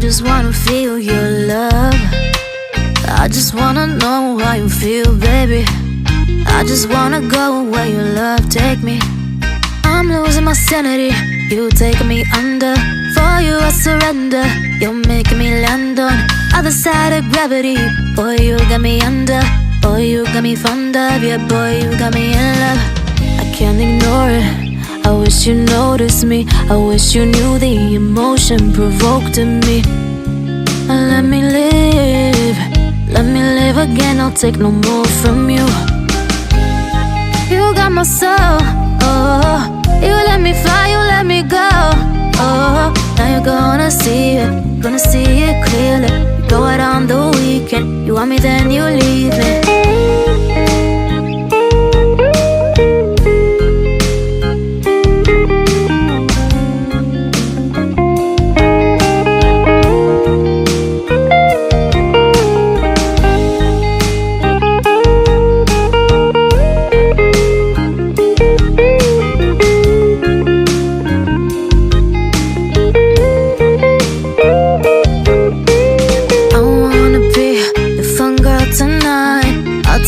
just wanna feel your love. I just wanna know how you feel, baby. I just wanna go where your love take me. I'm losing my sanity, you taking me under. For you I surrender, you're making me land on other side of gravity. Boy, you got me under. Boy, you got me fond of. Yeah, boy, you got me in love. I can't ignore it. I wish you noticed me. I wish you knew the emotion provoked in me. Let me live. Let me live again. I'll take no more from you. You got my soul. Oh, you let me fly. You let me go. Oh, now you're gonna see it. Gonna see it clearly. You go out on the weekend. You want me, then you leave me.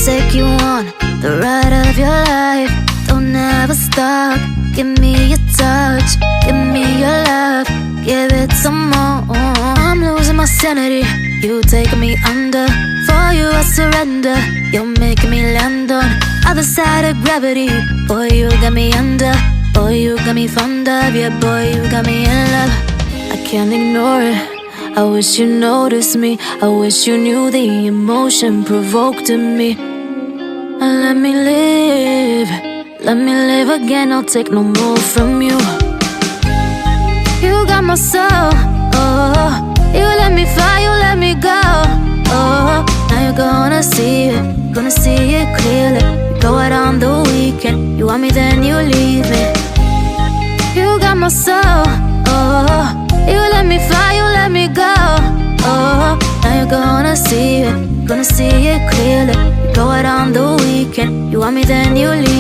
Take you on the ride of your life. Don't ever stop. Give me your touch, give me your love, give it some more. I'm losing my sanity, you taking me under. For you I surrender, you're making me land on other side of gravity. Boy, you got me under. Boy, you got me fond of. Yeah, boy, you got me in love. I can't ignore it. I wish you noticed me. I wish you knew the emotion provoked in me. Let me live. Let me live again. I'll take no more from you. You got my soul. Oh, you let me fly. You let me go. Oh, now you're gonna see it. Gonna see it clearly. You go out on the weekend. You want me, then you leave me. You got my soul. Oh, you let me fly, you let me go. Oh, now you're gonna see it. Gonna see it clearly. You go out on the weekend. You want me, then you leave.